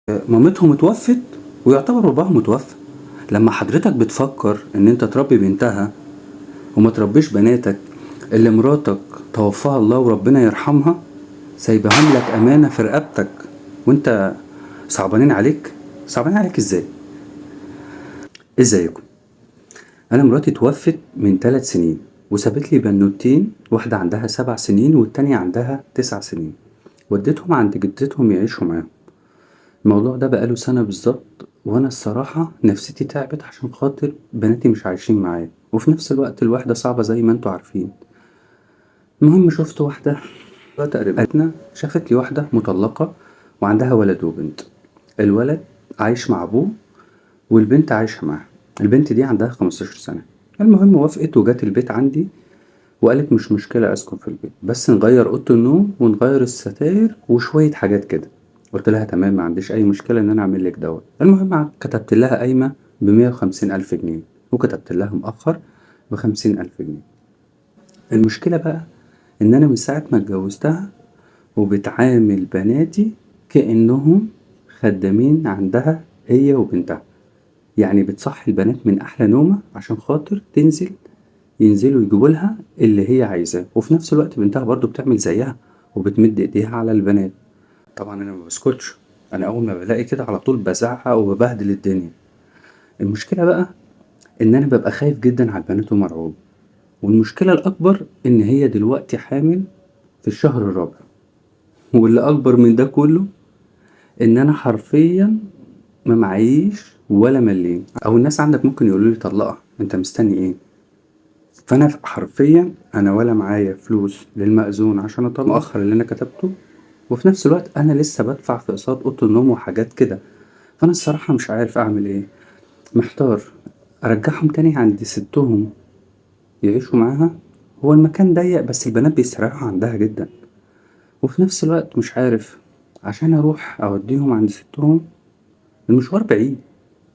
مامتهم اتوفت ويعتبر باباها متوفى. لما حضرتك بتفكر ان انت تربي بنتها وما تربيش بناتك اللي مراتك توفاها الله وربنا يرحمها سايبهم لك امانة في رقبتك، وانت صعبانين عليك. صعبانين عليك ازاي؟ ازيكم؟ انا مراتي توفت من 3 سنين وسابت لي بنوتين، واحدة عندها 7 سنين والتانية عندها 9 سنين. وديتهم عند جدتهم يعيشوا معاهم. الموضوع ده بقاله سنة بالظبط، وانا الصراحة نفسيتي تعبت عشان خاطر بناتي مش عايشين معايا، وفي نفس الوقت الوحدة صعبة زي ما انتوا عارفين. المهم شفت واحدة قريبتنا شافت لي واحدة مطلقة وعندها ولد وبنت. الولد عايش مع ابوه والبنت عايشة معاه. البنت دي عندها 15 سنة. المهم وافقت وجات البيت عندي وقالت مش مشكلة اسكن في البيت، بس نغير اوضة النوم ونغير الستاير وشوية حاجات كده. قلت لها تمام، ما عنديش اي مشكلة ان انا اعمل لك دوت. المهم كتبت لها قايمة ب150,000 جنيه وكتبت لها مؤخر ب50,000 جنيه. المشكلة بقى ان انا من ساعة ما اتجوزتها وبتعامل بناتي كأنهم خدامين عندها هي وبنتها. يعني بتصحي البنات من احلى نومة عشان خاطر ينزلوا يجيبوا لها اللي هي عايزاه، وفي نفس الوقت بنتها برضو بتعمل زيها وبتمد ايديها على البنات. طبعا انا ما بسكتش، انا اول ما بلاقي كده على طول بزعق وببهدل الدنيا. المشكلة بقى ان انا ببقى خايف جدا على البنات ومرعوب، والمشكلة الاكبر ان هي دلوقتي حامل في الشهر الرابع. واللي اكبر من ده كله ان انا حرفيا ما معيش ولا مليم، او الناس عندك ممكن يقولوا لي طلقها، انت مستني ايه؟ فانا حرفيا انا ولا معايا فلوس للمأذون عشان اطلع مؤخر اللي انا كتبته، وفي نفس الوقت انا لسه بدفع في اقساط اوضه النوم وحاجات كده. فانا الصراحه مش عارف اعمل ايه، محتار. ارجعهم تاني عند ستهم يعيشوا معاها؟ هو المكان ضيق بس البنات بيستريحوا عندها جدا، وفي نفس الوقت مش عارف عشان اروح اوديهم عند ستهم. المشوار بعيد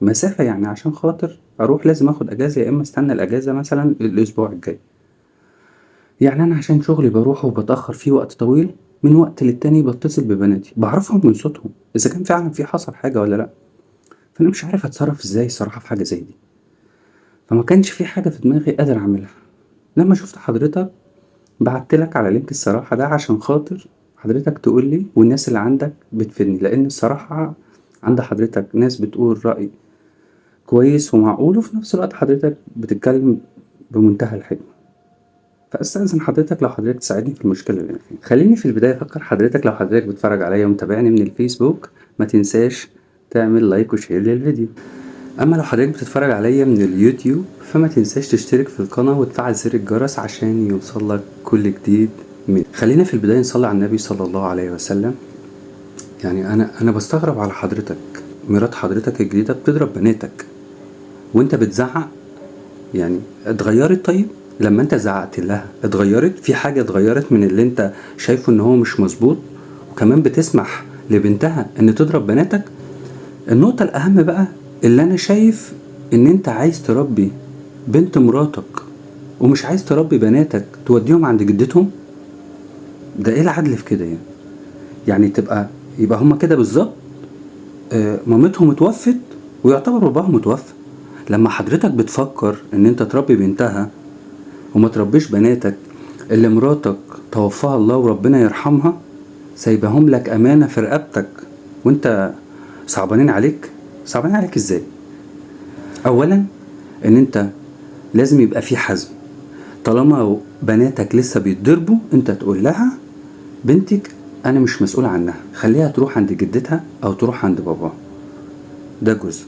مسافة، يعني عشان خاطر اروح لازم اخد اجازة يا اما استنى الاجازة مثلا الاسبوع الجاي. يعني انا عشان شغلي بروح وبتأخر فيه وقت طويل، من وقت للتاني بتصل ببناتي بعرفهم من صوتهم اذا كان فعلا في حصل حاجة ولا لا. فانا مش عارف اتصرف ازاي الصراحة في حاجة زي دي، فما كانش في حاجة في دماغي قادر اعملها. لما شفت حضرتك بعتلك على لينك الصراحة ده عشان خاطر حضرتك تقولي والناس اللي عندك بتفيدني، لان الصراحة عند حضرتك ناس بتقول رأي كويس ومعقول، وفي نفس الوقت حضرتك بتتكلم بمنتهى الحكمة. فاستأذن حضرتك لو حضرتك تساعدني في المشكلة اللي أنا فيها. خليني في البداية أفكر حضرتك، لو حضرتك بتتفرج عليا ومتابعني من الفيسبوك ما تنساش تعمل لايك وشير للفيديو. أما لو حضرتك بتتفرج عليا من اليوتيوب فما تنساش تشترك في القناة وتفعل زر الجرس عشان يوصلك كل جديد خلينا في البداية نصلي على النبي صلى الله عليه وسلم. يعني أنا بستغرب على حضرتك، مرات حضرتك الجديدة بتضرب بناتك وانت بتزعق. يعني اتغيرت؟ طيب لما انت زعقت لها اتغيرت؟ في حاجة اتغيرت من اللي انت شايفه ان هو مش مظبوط؟ وكمان بتسمح لبنتها ان تضرب بناتك؟ النقطة الاهم بقى اللي انا شايف ان انت عايز تربي بنت مراتك ومش عايز تربي بناتك توديهم عند جدتهم. ده ايه العدل في كده؟ يعني يبقى هما كده بالظبط. مامتهم اتوفت ويعتبر باباها متوفى. لما حضرتك بتفكر ان انت تربي بنتها وما تربيش بناتك اللي مراتك توفاها الله وربنا يرحمها سايبهم لك امانة في رقبتك، وانت صعبانين عليك. صعبانين عليك ازاي؟ اولا ان انت لازم يبقى في حزم. طالما بناتك لسه بيتضربوا انت تقول لها بنتك انا مش مسؤول عنها، خليها تروح عند جدتها او تروح عند باباها. ده جزء.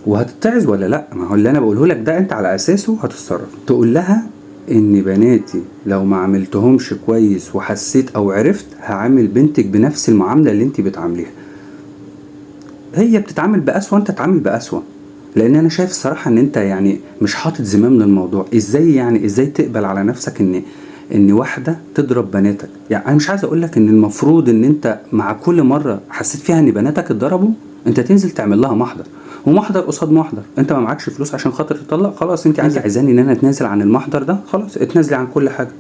وهتتعظ ولا لا؟ ما هو اللي انا بقوله لك ده انت على اساسه هتتصرف. تقول لها ان بناتي لو ما عملتهمش كويس وحسيت او عرفت هعامل بنتك بنفس المعاملة اللي انت بتعامليها. هي بتتعامل بأسوأ انت تتعامل بأسوأ، لان انا شايف الصراحة ان انت يعني مش حاطط زمام للموضوع. ازاي تقبل على نفسك ان واحدة تضرب بناتك؟ يعني انا مش عايز اقولك ان المفروض ان انت مع كل مرة حسيت فيها ان بناتك اتضربوا انت تنزل تعمل لها محضر، ومحضر قصاد محضر. انت ما معكش فلوس عشان خاطر تطلق، خلاص انت عايزاني ان انا اتنازل عن المحضر ده، خلاص اتنازلي عن كل حاجة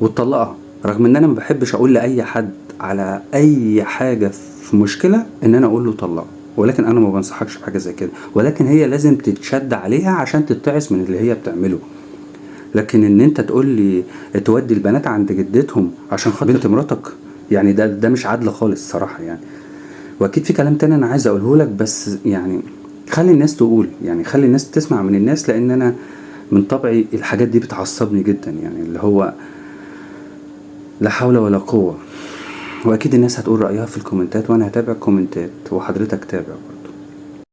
وتطلقها. رغم ان انا ما بحبش اقول لاي حد على اي حاجة في مشكلة ان انا اقول له طلقها، ولكن انا ما بنصحكش بحاجه زي كده، ولكن هي لازم تتشد عليها عشان تتعظ من اللي هي بتعمله. لكن ان انت تقول لي تودي البنات عند جدتهم عشان خاطر بنت مراتك، يعني ده مش عدل خالص صراحه يعني. واكيد في كلام تاني انا عايز اقوله لك، بس يعني خلي الناس تقول، يعني خلي الناس تسمع من الناس، لان انا من طبعي الحاجات دي بتعصبني جدا، يعني اللي هو لا حول ولا قوه. واكيد الناس هتقول رايها في الكومنتات، وانا هتابع كومنتات وحضرتك تابع.